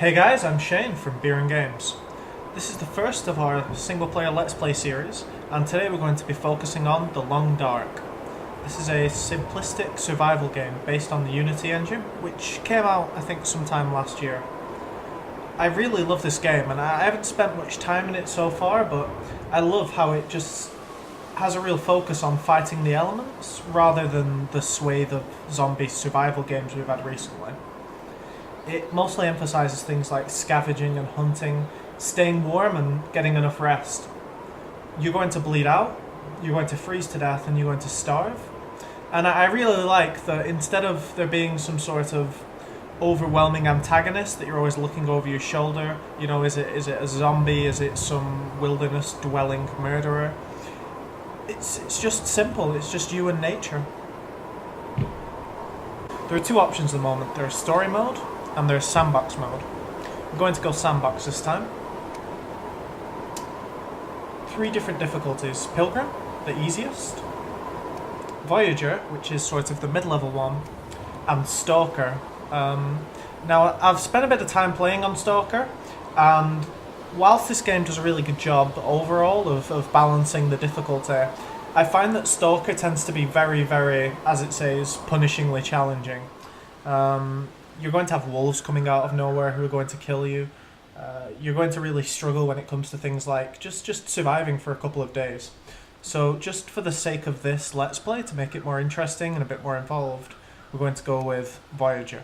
Hey guys, I'm Shane from Beer and Games. This is the first of our single player Let's Play series, and today we're going to be focusing on The Long Dark. This is a simplistic survival game based on the Unity engine, which came out I think sometime last year. I really love this game, and I haven't spent much time in it so far, but I love how it just has a real focus on fighting the elements rather than the swathe of zombie survival games we've had recently. It mostly emphasises things like scavenging and hunting, staying warm and getting enough rest. You're going to bleed out, you're going to freeze to death, and you're going to starve. And I really like that instead of there being some sort of overwhelming antagonist that you're always looking over your shoulder, you know, is it a zombie, is it some wilderness dwelling murderer? It's just simple, it's just you and nature. There are two options at the moment. There's story mode and there's sandbox mode. I'm going to go sandbox this time. 3 different difficulties. Pilgrim, the easiest. Voyager, which is sort of the mid-level one. And Stalker. Now, I've spent a bit of time playing on Stalker, and whilst this game does a really good job overall of balancing the difficulty, I find that Stalker tends to be very, very, as it says, punishingly challenging. You're going to have wolves coming out of nowhere who are going to kill you. You're going to really struggle when it comes to things like just surviving for a couple of days. So just for the sake of this Let's Play, to make it more interesting and a bit more involved, we're going to go with Voyager.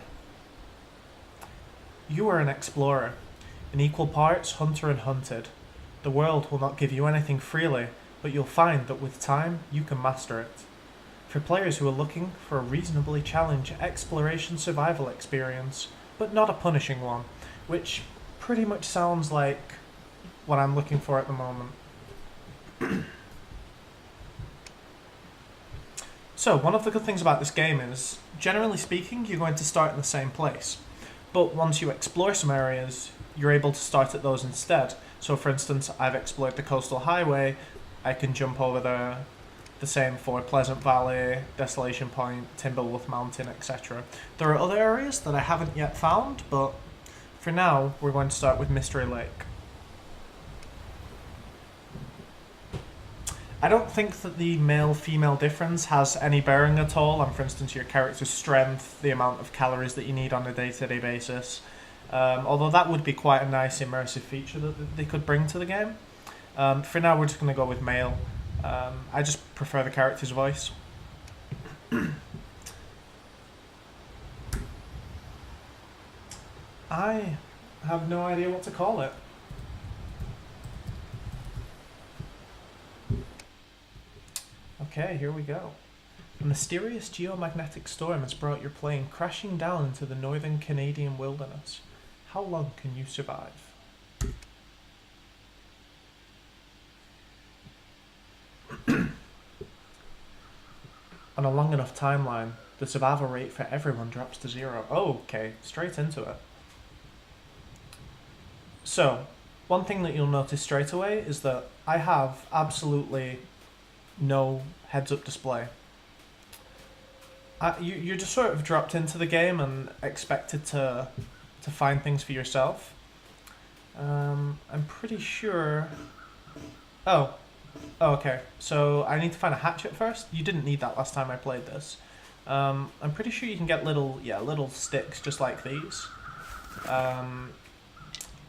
You are an explorer, in equal parts hunter and hunted. The world will not give you anything freely, but you'll find that with time, you can master it. For players who are looking for a reasonably challenged exploration survival experience, but not a punishing one, which pretty much sounds like what I'm looking for at the moment. So, one of the good things about this game is, generally speaking, you're going to start in the same place. But once you explore some areas, you're able to start at those instead. So for instance, I've explored the coastal highway, I can jump over the same for Pleasant Valley, Desolation Point, Timberwolf Mountain, etc. There are other areas that I haven't yet found, but for now, we're going to start with Mystery Lake. I don't think that the male-female difference has any bearing at all on, for instance, your character's strength, the amount of calories that you need on a day-to-day basis. Although that would be quite a nice immersive feature that they could bring to the game. For now, we're just going to go with male. I just prefer the character's voice. I have no idea what to call it. Okay, here we go. A mysterious geomagnetic storm has brought your plane crashing down into the northern Canadian wilderness. How long can you survive? On a long enough timeline, the survival rate for everyone drops to 0. Oh, okay, straight into it. So, one thing that you'll notice straight away is that I have absolutely no heads-up display. You're just sort of dropped into the game and expected to find things for yourself. I'm pretty sure... Oh, okay. So I need to find a hatchet first. You didn't need that last time I played this. I'm pretty sure you can get little sticks just like these.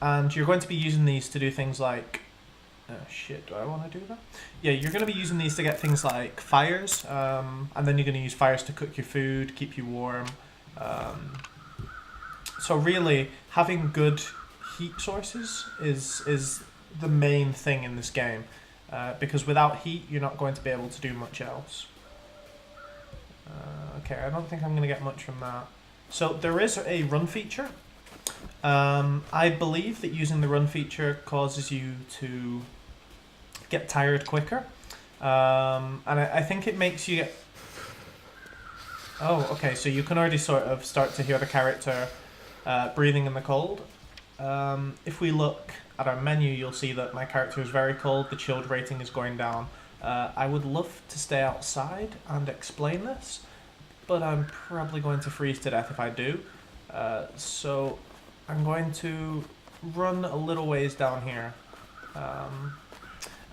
And you're going to be using these to do things like... Oh shit, do I want to do that? Yeah, you're going to be using these to get things like fires, and then you're going to use fires to cook your food, keep you warm. So really, having good heat sources is the main thing in this game, because without heat, you're not going to be able to do much else. Okay, I don't think I'm going to get much from that. So there is a run feature. I believe that using the run feature causes you to get tired quicker, and I think it makes you get... Oh, okay, so you can already sort of start to hear the character breathing in the cold. If we look at our menu, you'll see that my character is very cold, the chilled rating is going down. I would love to stay outside and explain this, but I'm probably going to freeze to death if I do. So I'm going to run a little ways down here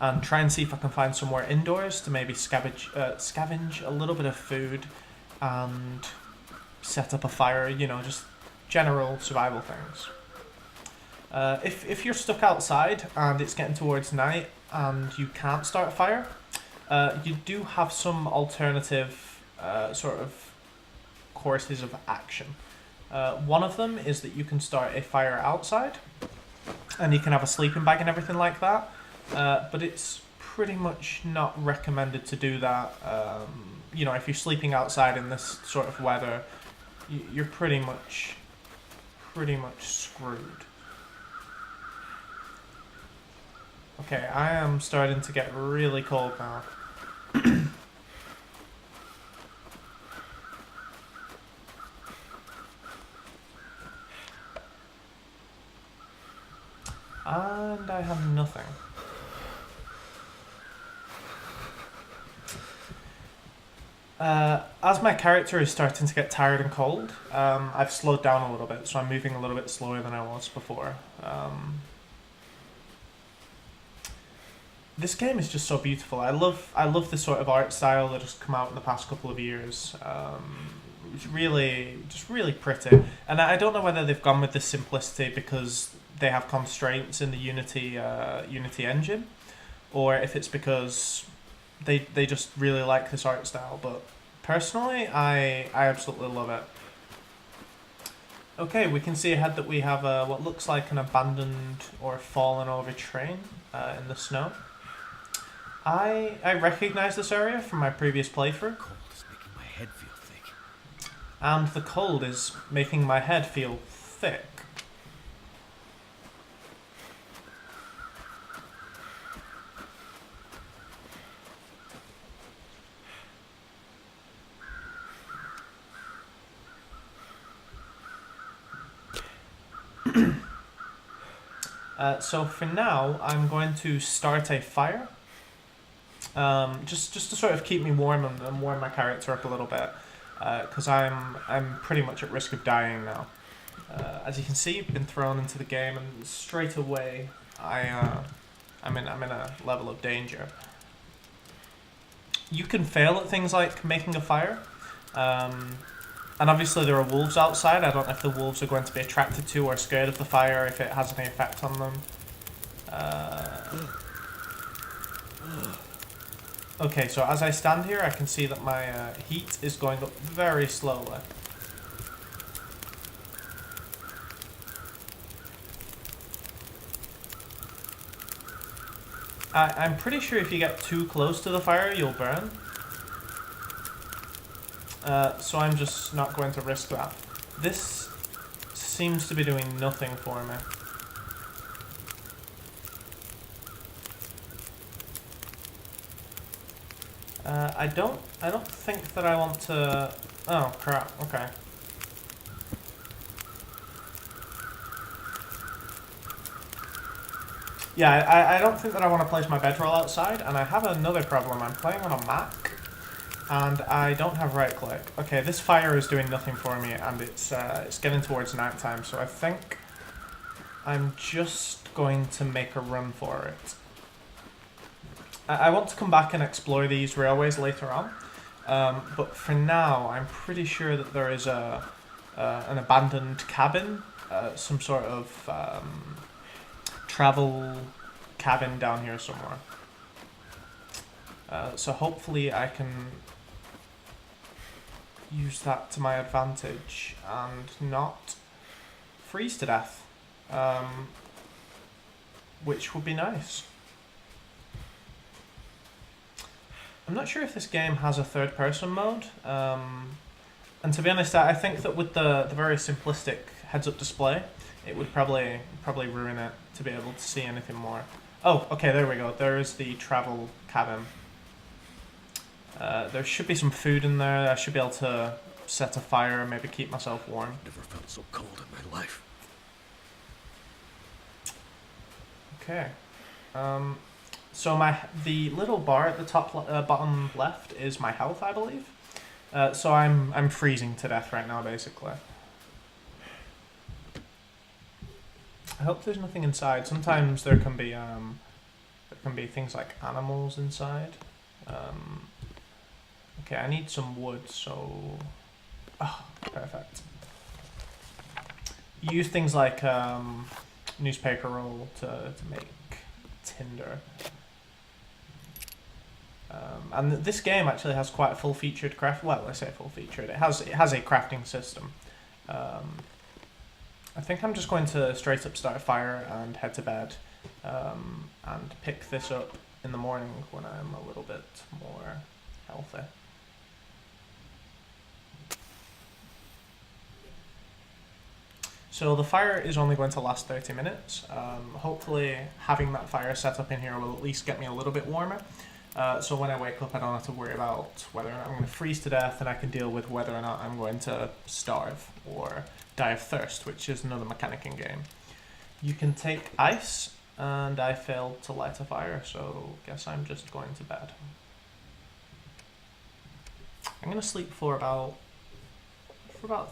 and try and see if I can find somewhere indoors to maybe scavenge a little bit of food and set up a fire, you know, just general survival things. If you're stuck outside and it's getting towards night and you can't start a fire, you do have some alternative sort of courses of action. One of them is that you can start a fire outside, and you can have a sleeping bag and everything like that, but it's pretty much not recommended to do that. You know, if you're sleeping outside in this sort of weather, you're pretty much screwed. Okay, I am starting to get really cold now. And I have nothing. As my character is starting to get tired and cold, I've slowed down a little bit, so I'm moving a little bit slower than I was before. This game is just so beautiful. I love the sort of art style that has come out in the past couple of years. It's really pretty, and I don't know whether they've gone with this simplicity because they have constraints in the Unity engine, or if it's because they just really like this art style. But personally, I absolutely love it. Okay, we can see ahead that we have what looks like an abandoned or fallen over train in the snow. I recognise this area from my previous playthrough. Cold is making my head feel thick. And the cold is making my head feel thick. So for now, I'm going to start a fire. Just to sort of keep me warm and warm my character up a little bit, because I'm pretty much at risk of dying now. As you can see, I've been thrown into the game, and straight away I'm in a level of danger. You can fail at things like making a fire, and obviously there are wolves outside. I don't know if the wolves are going to be attracted to or scared of the fire, if it has any effect on them. Okay, so as I stand here, I can see that my heat is going up very slowly. I'm pretty sure if you get too close to the fire, you'll burn. So I'm just not going to risk that. This seems to be doing nothing for me. I don't think that I want to... Oh, crap, okay. Yeah, I don't think that I want to place my bedroll outside, and I have another problem. I'm playing on a Mac, and I don't have right click. Okay, this fire is doing nothing for me, and it's getting towards night time, so I think I'm just going to make a run for it. I want to come back and explore these railways later on, but for now, I'm pretty sure that there is an abandoned cabin, some sort of travel cabin down here somewhere. So hopefully I can use that to my advantage and not freeze to death, which would be nice. I'm not sure if this game has a third-person mode, and to be honest, I think that with the very simplistic heads-up display, it would probably ruin it to be able to see anything more. Oh, okay, there we go. There is the travel cabin. There should be some food in there. I should be able to set a fire and maybe keep myself warm. Never felt so cold in my life. Okay. So the little bar at the top bottom left is my health, I believe. So I'm freezing to death right now, basically. I hope there's nothing inside. Sometimes there can be things like animals inside. Okay, I need some wood, so perfect. You use things like newspaper roll to make tinder. And this game actually has quite a full-featured craft. Well, I say full-featured. It has a crafting system. I think I'm just going to straight up start a fire and head to bed, and pick this up in the morning when I'm a little bit more healthy. So the fire is only going to last 30 minutes. Hopefully having that fire set up in here will at least get me a little bit warmer. So when I wake up I don't have to worry about whether or not I'm going to freeze to death, and I can deal with whether or not I'm going to starve or die of thirst, which is another mechanic in game. You can take ice, and I failed to light a fire, so guess I'm just going to bed. I'm going to sleep for about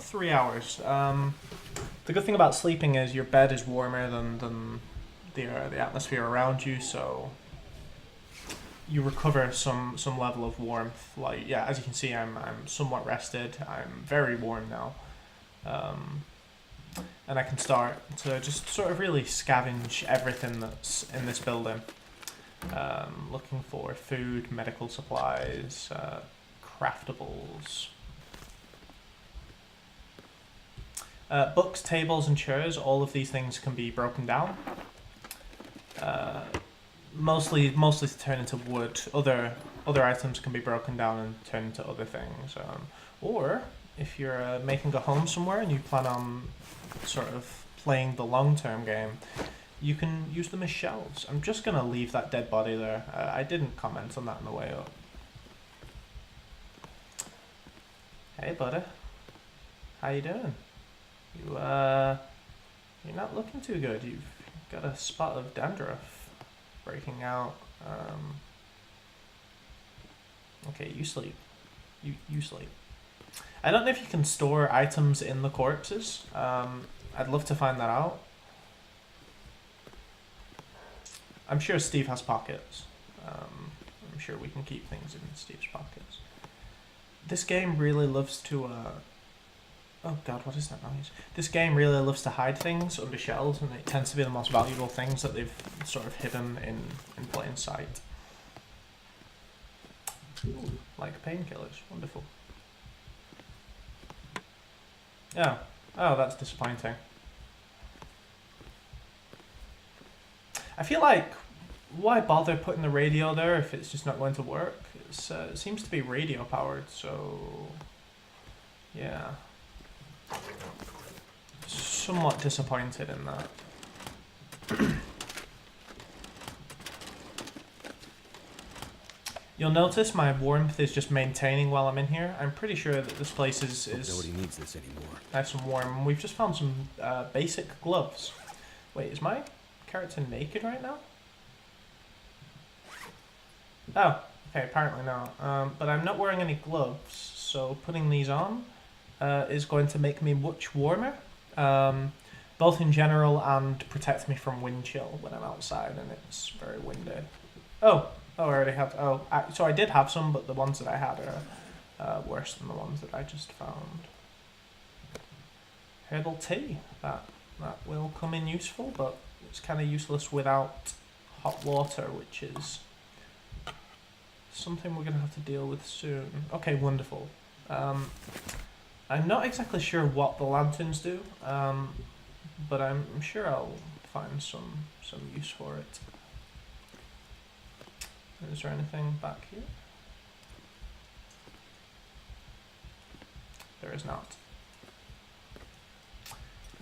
3 hours. The good thing about sleeping is your bed is warmer than the atmosphere around you, so you recover some level of warmth. Like, yeah, as you can see, I'm somewhat rested. I'm very warm now, and I can start to just sort of really scavenge everything that's in this building, looking for food, medical supplies, craftables. Books, tables, and chairs, all of these things can be broken down. Mostly to turn into wood. Other items can be broken down and turned into other things. Or if you're making a home somewhere and you plan on sort of playing the long-term game, you can use them as shelves. I'm just gonna leave that dead body there. I didn't comment on that on the way up. Hey, buddy. How you doing? You're not looking too good. You've got a spot of dandruff breaking out. Okay, you sleep. You sleep. I don't know if you can store items in the corpses. I'd love to find that out. I'm sure Steve has pockets. I'm sure we can keep things in Steve's pockets. This game really loves to oh god, what is that noise? This game really loves to hide things under shells, and it tends to be the most valuable things that they've sort of hidden in plain sight. Ooh, like painkillers. Wonderful. Oh, that's disappointing. I feel like, why bother putting the radio there if it's just not going to work? It seems to be radio powered, so yeah. Somewhat disappointed in that. You'll notice my warmth is just maintaining while I'm in here. I'm pretty sure that this place is Nobody needs this anymore. nice and warm. We've just found some basic gloves. Wait, is my character naked right now? Oh, okay, apparently not. But I'm not wearing any gloves, so putting these on is going to make me much warmer, both in general and protect me from wind chill when I'm outside and it's very windy. Oh, I already have. So I did have some, but the ones that I had are worse than the ones that I just found. Herbal tea, that will come in useful, but it's kind of useless without hot water, which is something we're gonna have to deal with soon. Okay, wonderful. I'm not exactly sure what the lanterns do, but I'm sure I'll find some use for it. Is there anything back here? There is not.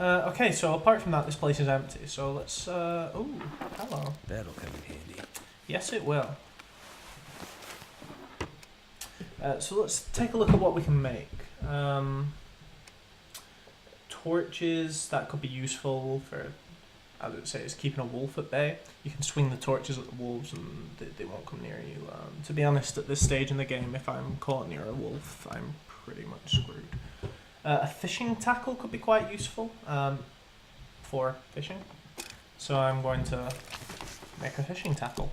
Okay, so apart from that, this place is empty. So let's. Oh, hello. That'll come in handy. Yes, it will. So let's take a look at what we can make. Torches, that could be useful for, as it says, keeping a wolf at bay. You can swing the torches at the wolves and they won't come near you. To be honest, at this stage in the game, if I'm caught near a wolf, I'm pretty much screwed. A fishing tackle could be quite useful for fishing. So I'm going to make a fishing tackle.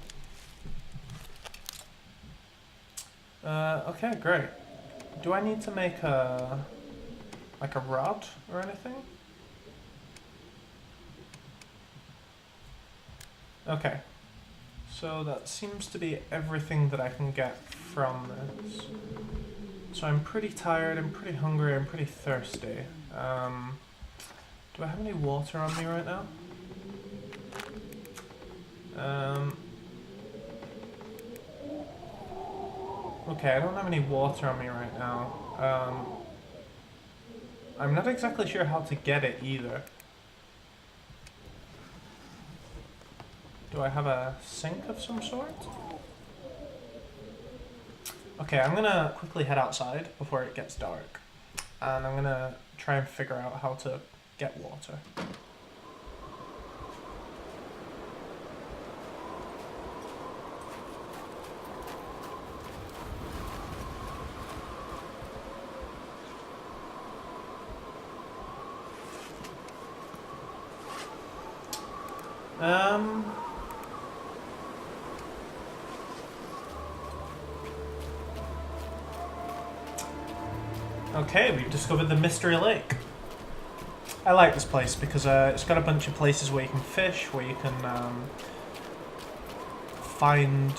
Okay, great. Do I need to make a rod or anything? Okay. So that seems to be everything that I can get from this. So I'm pretty tired, I'm pretty hungry, I'm pretty thirsty. Do I have any water on me right now? Okay, I don't have any water on me right now. I'm not exactly sure how to get it either. Do I have a sink of some sort? Okay, I'm gonna quickly head outside before it gets dark. And I'm gonna try and figure out how to get water. Okay, we've discovered the Mystery Lake. I like this place because it's got a bunch of places where you can fish, where you can find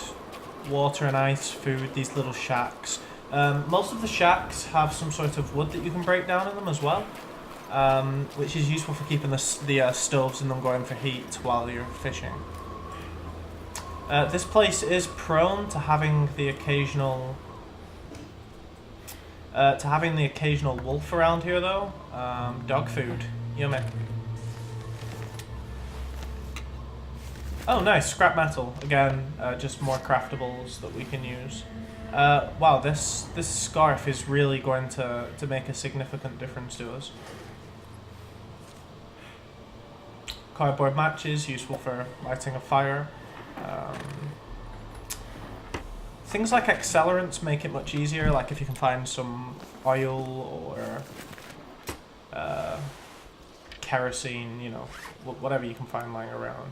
water and ice, food, these little shacks. Most of the shacks have some sort of wood that you can break down in them as well, which is useful for keeping the stoves in them going for heat while you're fishing. This place is prone to having the occasional wolf around here, though. Dog food, yummy. Oh, nice, scrap metal. Again, just more craftables that we can use. Wow, this scarf is really going to make a significant difference to us. Cardboard matches, useful for lighting a fire. Things like accelerants make it much easier, like if you can find some oil or kerosene, you know, whatever you can find lying around.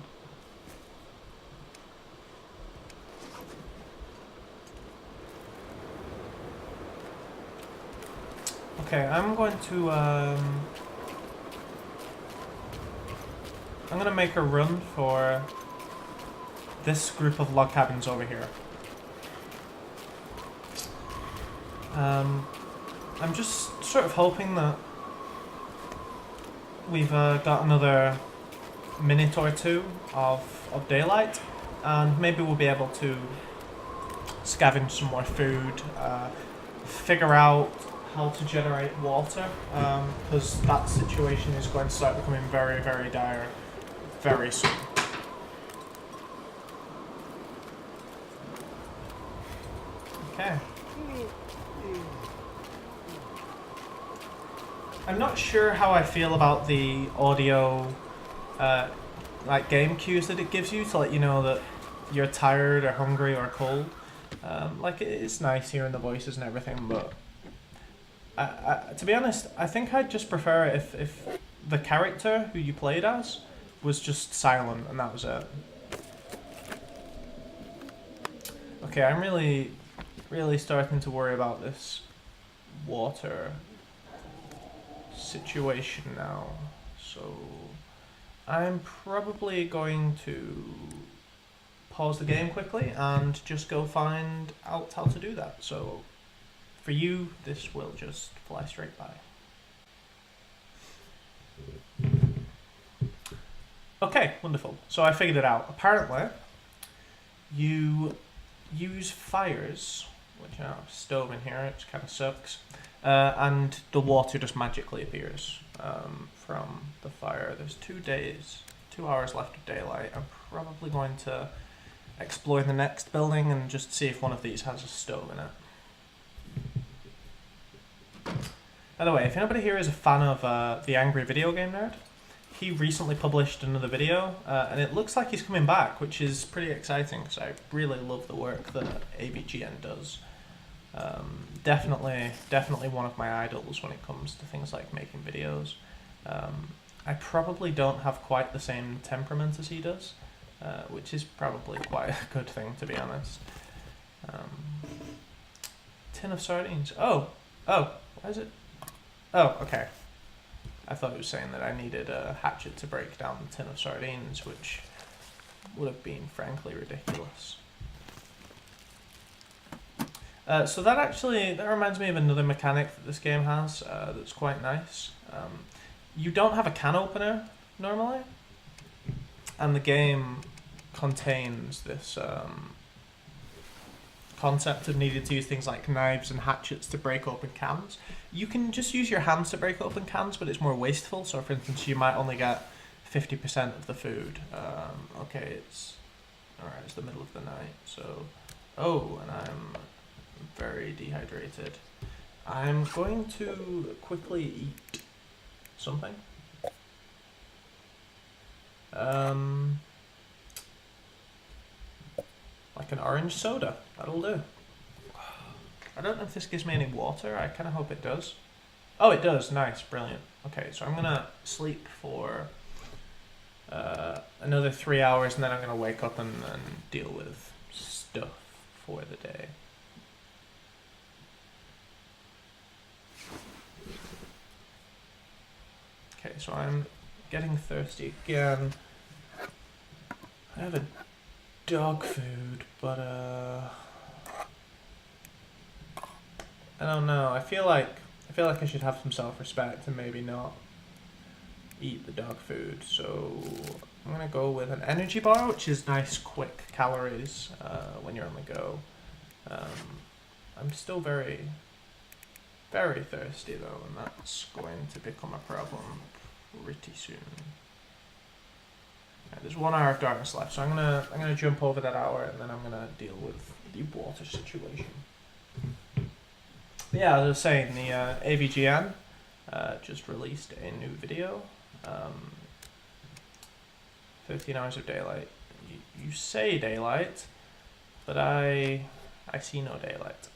Okay, I'm going to make a run for this group of log cabins over here. I'm just sort of hoping that we've got another minute or two of daylight, and maybe we'll be able to scavenge some more food, figure out how to generate water, because that situation is going to start becoming very, very dire very soon. Okay. I'm not sure how I feel about the audio, like game cues that it gives you to let you know that you're tired or hungry or cold. Like, it's nice hearing the voices and everything, but to be honest, I think I'd just prefer it if the character who you played as was just silent and that was it. Okay, I'm really starting to worry about this water situation now, so I'm probably going to pause the game quickly and just go find out how to do that. So for you, this will just fly straight by. Okay, wonderful. So I figured it out. Apparently, you use fires, which I have a stove in here, which kind of sucks, and the water just magically appears from the fire. There's 2 hours left of daylight. I'm probably going to explore the next building and just see if one of these has a stove in it. By the way, if anybody here is a fan of the Angry Video Game Nerd, he recently published another video, and it looks like he's coming back, which is pretty exciting because I really love the work that AVGN does. Definitely one of my idols when it comes to things like making videos. I probably don't have quite the same temperament as he does, which is probably quite a good thing, to be honest. Tin of sardines. Oh, why is it? Oh, okay. I thought it was saying that I needed a hatchet to break down the tin of sardines, which would have been frankly ridiculous. So that reminds me of another mechanic that this game has that's quite nice. You don't have a can opener normally, and the game contains this concept of needing to use things like knives and hatchets to break open cans. You can just use your hands to break open cans, but it's more wasteful. So, for instance, you might only get 50% of the food. Okay, it's alright. It's the middle of the night, so and I'm very dehydrated. I'm going to quickly eat something. Like an orange soda. That'll do. I don't know if this gives me any water. I kind of hope it does. Oh, it does. Nice. Brilliant. Okay, so I'm going to sleep for another 3 hours, and then I'm going to wake up and deal with stuff for the day. Okay, so I'm getting thirsty again. I have a dog food, but I don't know. I feel like I should have some self-respect and maybe not eat the dog food. So I'm gonna go with an energy bar, which is nice, quick calories when you're on the go. I'm still very, very thirsty though, and that's going to become a problem pretty soon. Right, there's 1 hour of darkness left, so I'm gonna jump over that hour, and then I'm gonna deal with the water situation. But yeah, as I was saying, the AVGN just released a new video. 13 hours of daylight. You say daylight, but I see no daylight.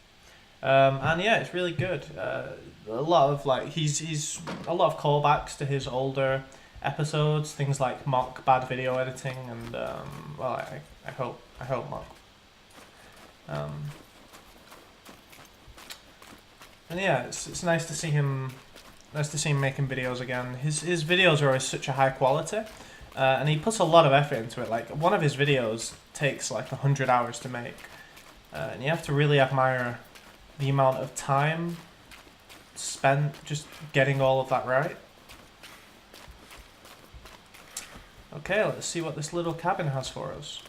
And yeah, it's really good. A lot of he's a lot of callbacks to his older episodes, things like mock bad video editing, and well, I hope mock. And yeah, it's nice to see him. Nice to see him making videos again. His videos are always such a high quality, and he puts a lot of effort into it. Like, one of his videos takes like 100 hours to make, and you have to really admire the amount of time spent just getting all of that right. Okay, let's see what this little cabin has for us.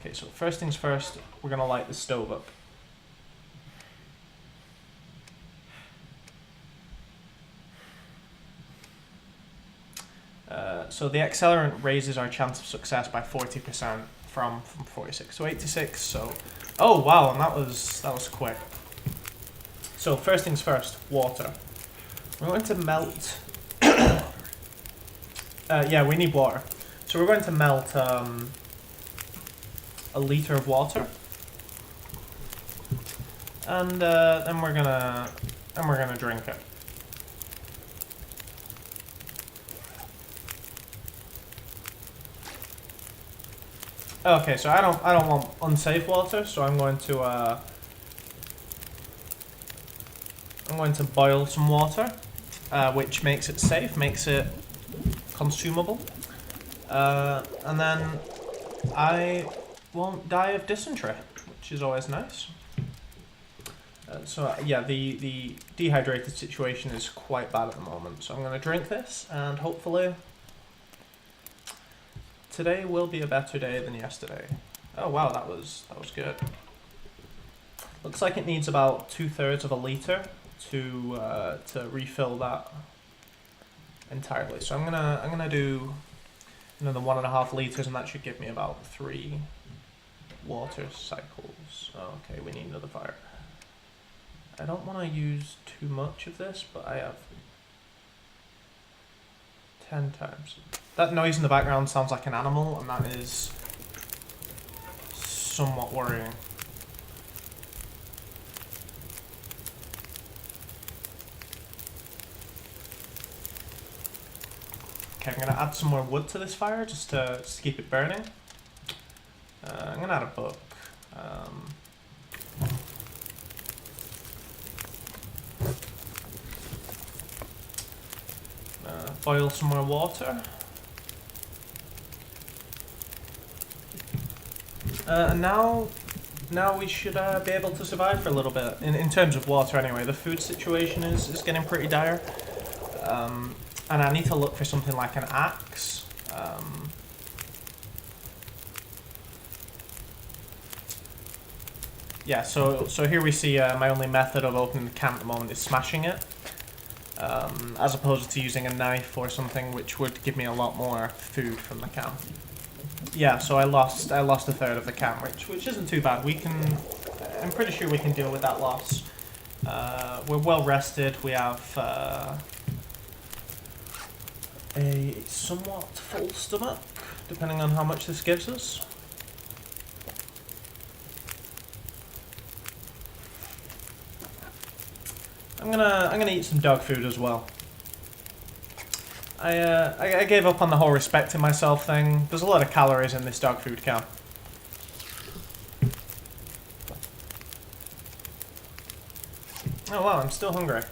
Okay, so first things first, we're gonna light the stove up. So the accelerant raises our chance of success by 40% from 46 to 86. So, oh wow, and that was quick. So first things first, water. We're going to melt. Yeah, we need water. So we're going to melt a liter of water, and then we're gonna drink it. Okay, so I don't want unsafe water, so I'm going to boil some water, which makes it safe, makes it consumable, and then I won't die of dysentery, which is always nice. So yeah, the dehydrated situation is quite bad at the moment, so I'm going to drink this, and hopefully today will be a better day than yesterday. Oh wow, that was good. Looks like it needs about 2/3 of a liter to refill that entirely. So I'm gonna do another 1.5 liters, and that should give me about 3 water cycles. Okay, we need another fire. I don't want to use too much of this, but I have 10 times. That noise in the background sounds like an animal, and that is somewhat worrying. Okay, I'm gonna add some more wood to this fire just to keep it burning. I'm gonna add a book. Boil some more water. And now we should be able to survive for a little bit. In terms of water anyway, the food situation is getting pretty dire. And I need to look for something like an axe. Yeah, so here we see my only method of opening the can at the moment is smashing it. As opposed to using a knife or something which would give me a lot more food from the can. Yeah, so I lost a third of the can, which isn't too bad. I'm pretty sure we can deal with that loss. We're well rested. We have a somewhat full stomach, depending on how much this gives us. I'm gonna eat some dog food as well. I gave up on the whole respecting myself thing. There's a lot of calories in this dog food can. Oh wow, I'm still hungry.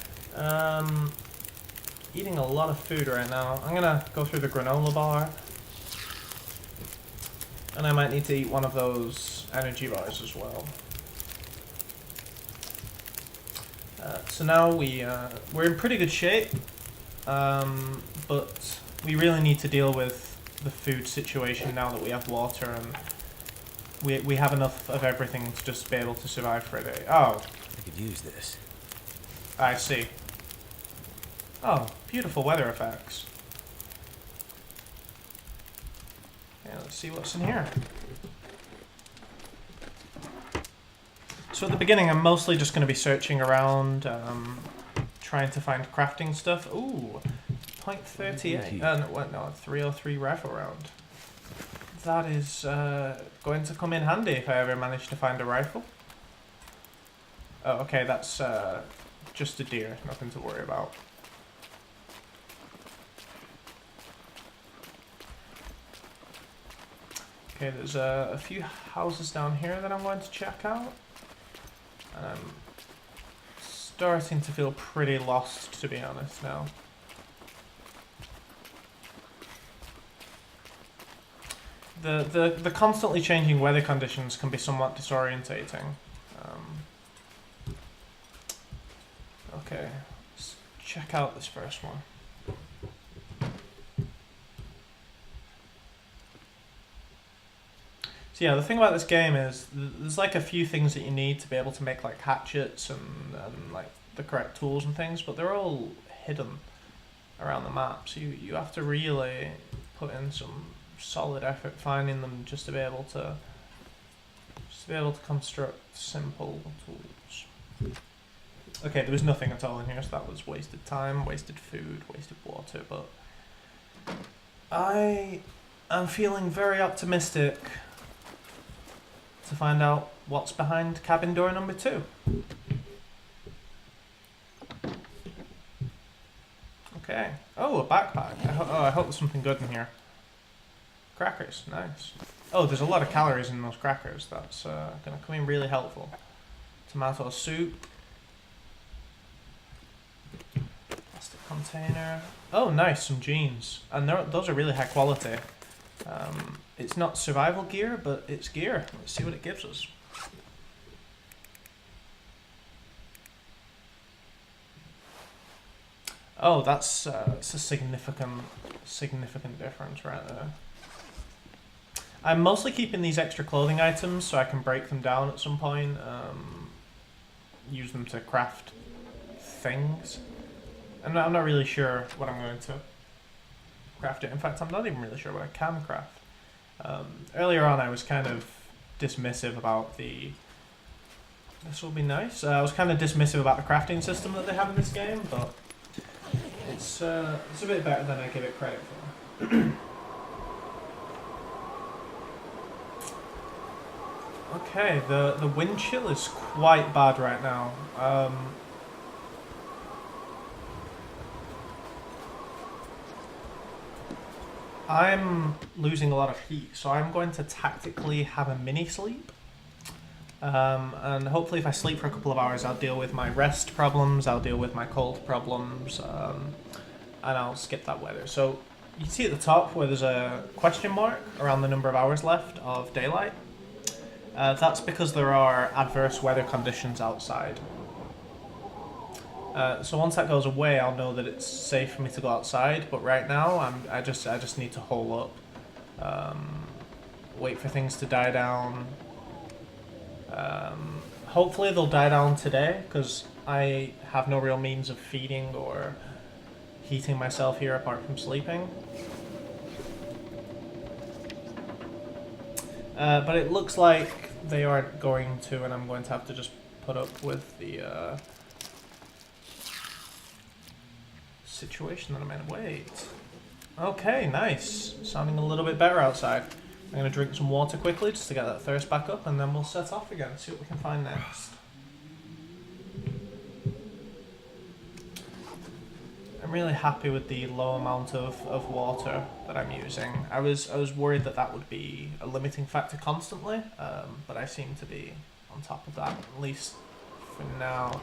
Eating a lot of food right now. I'm gonna go through the granola bar. And I might need to eat one of those energy bars as well. So now we're in pretty good shape. But we really need to deal with the food situation now that we have water and we have enough of everything to just be able to survive for a day. Oh. I could use this. I see. Oh, beautiful weather effects. Yeah, let's see what's in here. So at the beginning I'm mostly just going to be searching around, trying to find crafting stuff. Ooh. .38. No, 303 rifle round. That is going to come in handy if I ever manage to find a rifle. Oh, okay, that's just a deer. Nothing to worry about. Okay, there's a few houses down here that I'm going to check out. And I'm starting to feel pretty lost, to be honest, now. The constantly changing weather conditions can be somewhat disorientating. Okay, let's check out this first one. So yeah, the thing about this game is there's like a few things that you need to be able to make like hatchets and like the correct tools and things, but they're all hidden around the map. So you have to really put in some solid effort finding them just to be able to construct simple tools. Okay, there was nothing at all in here, so that was wasted time, wasted food, wasted water, but I am feeling very optimistic to find out what's behind cabin door number 2. Okay. Oh, a backpack. I hope there's something good in here. Crackers, nice. Oh, there's a lot of calories in those crackers. That's going to come in really helpful. Tomato soup. Plastic container. Oh, nice, some jeans. And those are really high quality. It's not survival gear, but it's gear. Let's see what it gives us. Oh, that's a significant difference right there. I'm mostly keeping these extra clothing items so I can break them down at some point. Use them to craft things. I'm not really sure what I'm going to craft it. In fact, I'm not even really sure what I can craft. Earlier on, I was kind of dismissive about the... This will be nice. I was kind of dismissive about the crafting system that they have in this game, but it's a bit better than I give it credit for. Okay, the wind chill is quite bad right now. I'm losing a lot of heat, so I'm going to tactically have a mini sleep. And hopefully if I sleep for a couple of hours, I'll deal with my rest problems, I'll deal with my cold problems, and I'll skip that weather. So you can see at the top where there's a question mark around the number of hours left of daylight. That's because there are adverse weather conditions outside. So once that goes away, I'll know that it's safe for me to go outside. But right now, I just need to hole up, wait for things to die down. Hopefully they'll die down today, because I have no real means of feeding or heating myself here apart from sleeping. But it looks like they aren't going to, and I'm going to have to just put up with the situation that I'm in. Wait. Okay, nice. Sounding a little bit better outside. I'm going to drink some water quickly just to get that thirst back up, and then we'll set off again and see what we can find next. I'm really happy with the low amount of water that I'm using. I was worried that that would be a limiting factor constantly, but I seem to be on top of that, at least for now.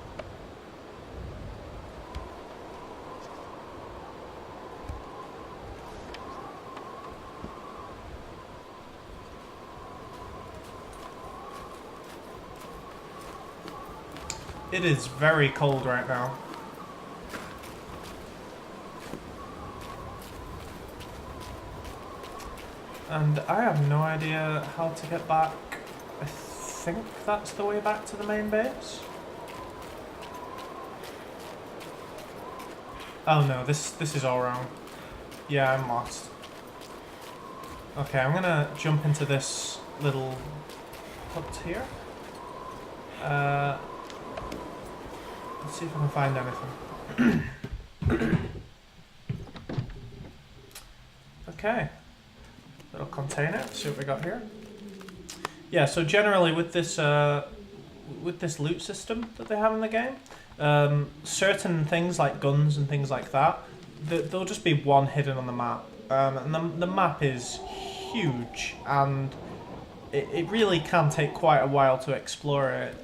It is very cold right now. And I have no idea how to get back. I think that's the way back to the main base. Oh no, this is all wrong. Yeah, I'm lost. Okay, I'm gonna jump into this little hut here. Let's see if I can find anything. Okay. Little container. Let's see what we got here. Yeah, so generally with this loot system that they have in the game, certain things like guns and things like that, there'll just be one hidden on the map. And the map is huge, and it really can take quite a while to explore it.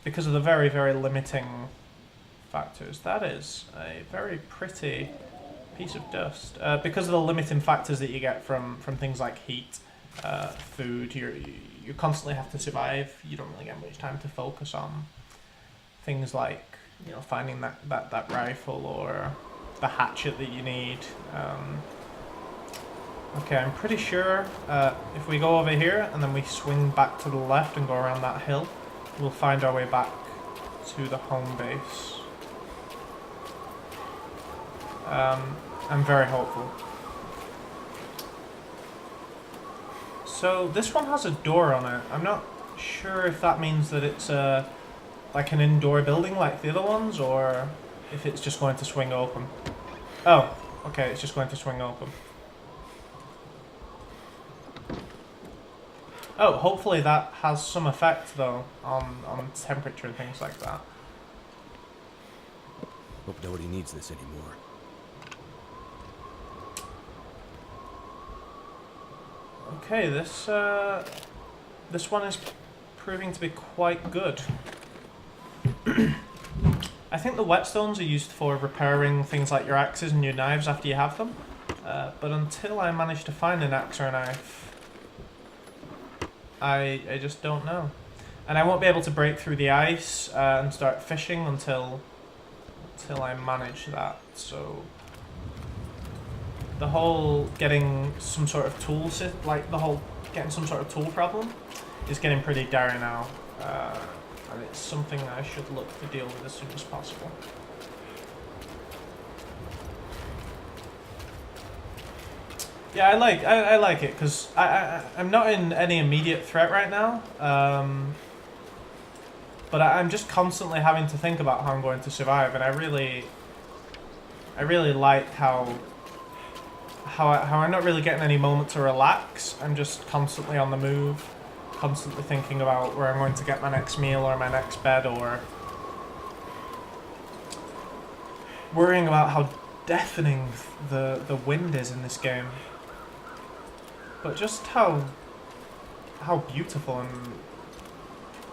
Because of the very, very limiting factors. That is a very pretty piece of dust. Because of the limiting factors that you get from things like heat, food, you constantly have to survive. You don't really get much time to focus on things like, you know, finding that rifle or the hatchet that you need. Okay, I'm pretty sure if we go over here and then we swing back to the left and go around that hill, we'll find our way back to the home base. I'm very hopeful. So this one has a door on it. I'm not sure if that means that it's like an indoor building like the other ones, or if it's just going to swing open. Oh, okay, it's just going to swing open. Oh, hopefully that has some effect, though, on temperature and things like that. Hope nobody needs this anymore. Okay, this one is proving to be quite good. I think the whetstones are used for repairing things like your axes and your knives after you have them. But until I manage to find an axe or a knife, I just don't know. And I won't be able to break through the ice and start fishing until I manage that. So the whole getting some sort of tool getting some sort of tool problem is getting pretty dire now. And it's something I should look to deal with as soon as possible. Yeah, I like it because I'm not in any immediate threat right now, but I'm just constantly having to think about how I'm going to survive, and I really like how I'm not really getting any moment to relax. I'm just constantly on the move, constantly thinking about where I'm going to get my next meal or my next bed, or worrying about how deafening the wind is in this game. But just how beautiful and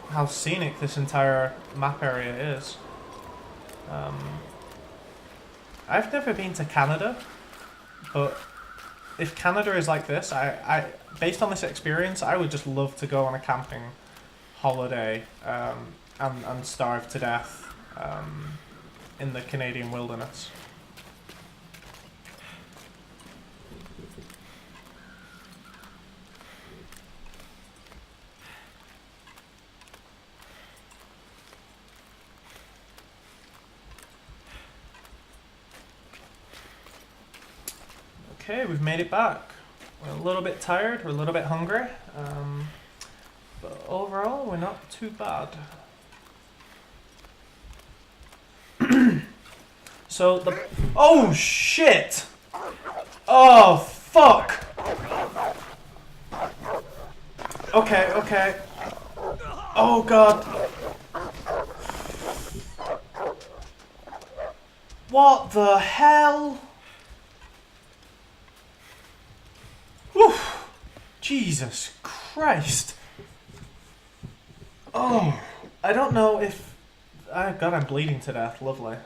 how scenic this entire map area is. I've never been to Canada, but if Canada is like this, I based on this experience, I would just love to go on a camping holiday and starve to death in the Canadian wilderness. Okay, we've made it back. We're a little bit tired, we're a little bit hungry, but overall we're not too bad. So the... Oh shit! Oh fuck! Okay, okay. Oh god. What the hell? Whew. Jesus Christ. Oh, I don't know if... God, I'm bleeding to death. Lovely.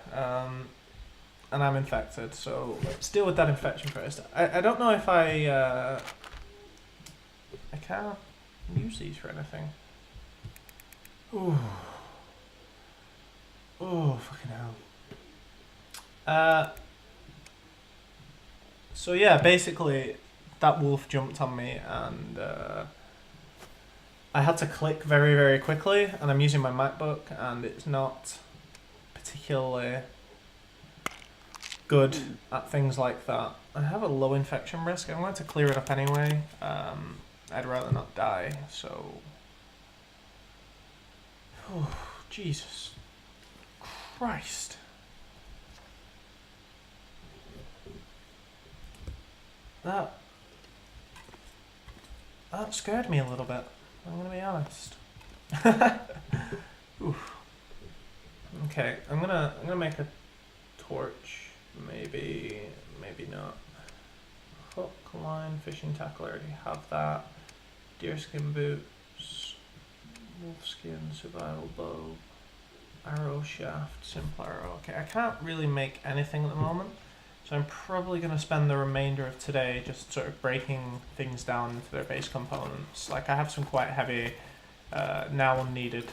And I'm infected, so let's deal with that infection first. I don't know if I can't use these for anything. Ooh. Oh, fucking hell. So yeah, basically, that wolf jumped on me and I had to click very, very quickly, and I'm using my MacBook, and it's not particularly good at things like that. I have a low infection risk. I'm going to clear it up anyway. I'd rather not die, so... Oh, Jesus Christ. That scared me a little bit, I'm gonna be honest. Oof. Okay, I'm gonna make a torch. Maybe not. Hook, line, fishing tackle, I already have that. Deerskin boots, wolfskin, survival bow, arrow shaft, simple arrow. Okay, I can't really make anything at the moment, so I'm probably going to spend the remainder of today just sort of breaking things down into their base components. Like, I have some quite heavy, now unneeded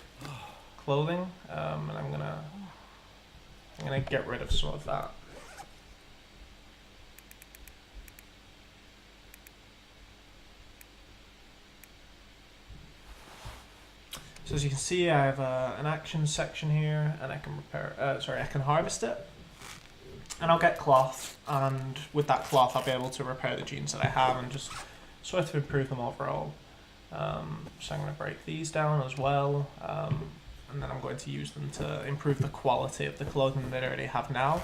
clothing, and I'm gonna get rid of some of that. So as you can see, I have an action section here, and I can I can harvest it, and I'll get cloth, and with that cloth I'll be able to repair the jeans that I have and just sort of improve them overall. So I'm going to break these down as well, and then I'm going to use them to improve the quality of the clothing that I already have now.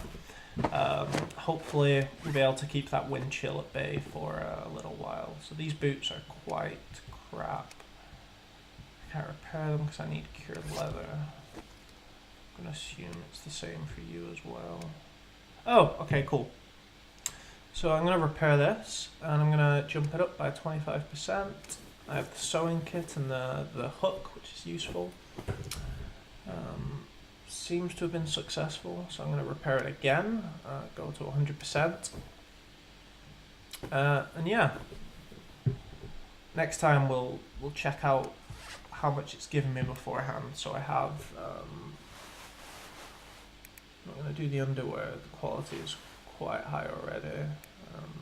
Hopefully we'll be able to keep that wind chill at bay for a little while. So these boots are quite crap. I can't repair them because I need cured leather. I'm going to assume it's the same for you as well. Oh, okay, cool. So I'm going to repair this, and I'm going to jump it up by 25%. I have the sewing kit and the hook, which is useful. Seems to have been successful, so I'm going to repair it again, go to 100%. And yeah, next time we'll check out how much it's given me beforehand. So I have, I'm going to do the underwear, the quality is quite high already.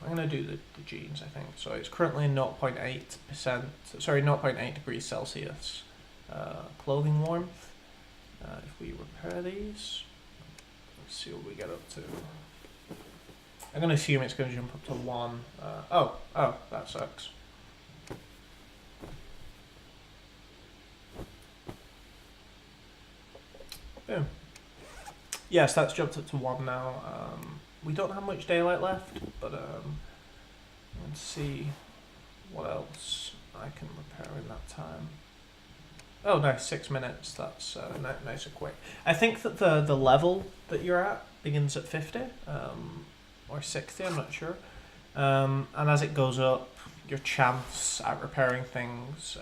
I'm going to do the jeans, I think. So it's currently 0.8%, sorry, 0.8 degrees Celsius clothing warmth. If we repair these, let's see what we get up to. I'm going to assume it's going to jump up to 1. Oh, that sucks. Boom. Yes, that's jumped up to 1 now. We don't have much daylight left, but let's see what else I can repair in that time. Oh, nice, 6 minutes. That's nice and quick. I think that the level that you're at begins at 50. or 60, I'm not sure. And as it goes up, your chance at repairing things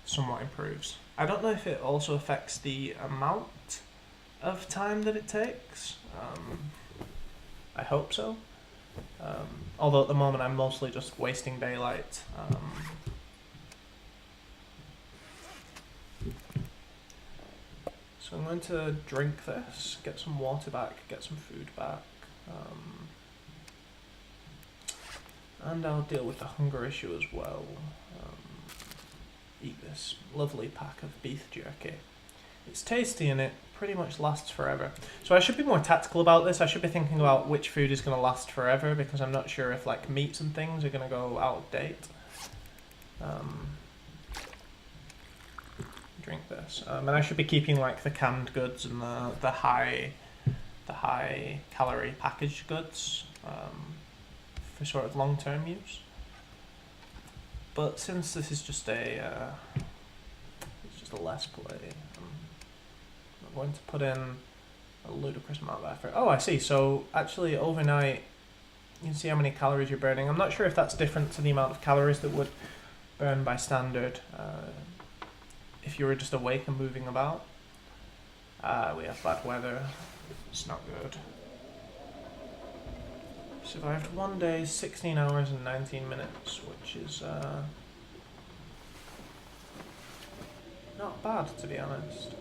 somewhat improves. I don't know if it also affects the amount of time that it takes. I hope so. Although at the moment I'm mostly just wasting daylight. So I'm going to drink this, get some water back, get some food back. And I'll deal with the hunger issue as well. Eat this lovely pack of beef jerky. It's tasty and it pretty much lasts forever. So I should be more tactical about this. I should be thinking about which food is going to last forever, because I'm not sure if like meats and things are going to go out of date. Drink this. And I should be keeping like the canned goods and the high calorie packaged goods for sort of long term use. But since this is just a let's play, I'm going to put in a ludicrous amount of effort. Oh, I see. So actually overnight you can see how many calories you're burning. I'm not sure if that's different to the amount of calories that would burn by standard if you were just awake and moving about. We have bad weather. It's not good. Survived 1 day, 16 hours and 19 minutes, which is not bad, to be honest.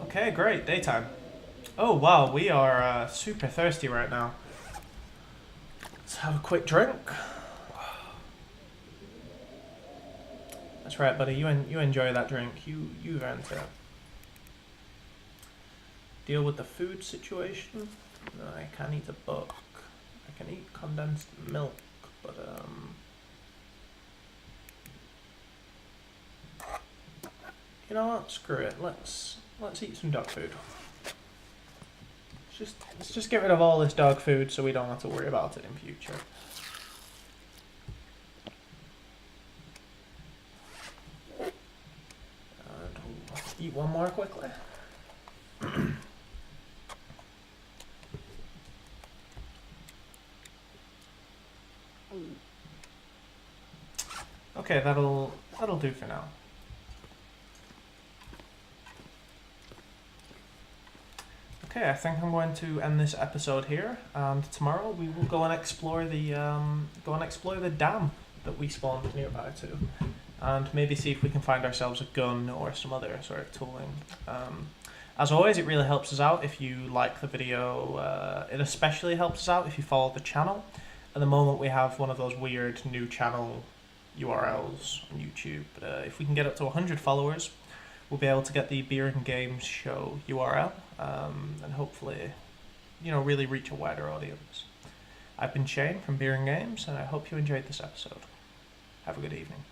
Okay, great, daytime. Oh wow, we are super thirsty right now. Let's have a quick drink. That's right, buddy. You enjoy that drink. You've earned it. Deal with the food situation. No, I can't eat a book. I can eat condensed milk, but you know what? Screw it. Let's eat some dog food. Let's just get rid of all this dog food so we don't have to worry about it in future. And we'll eat one more quickly. Okay, that'll do for now. Okay, I think I'm going to end this episode here, and tomorrow we will go and explore the dam that we spawned nearby to, and maybe see if we can find ourselves a gun or some other sort of tooling. As always, it really helps us out if you like the video. It especially helps us out if you follow the channel. At the moment, we have one of those weird new channel URLs on YouTube, but if we can get up to 100 followers, we'll be able to get the Beer and Games Show URL, and hopefully, really reach a wider audience. I've been Shane from Beer and Games, and I hope you enjoyed this episode. Have a good evening.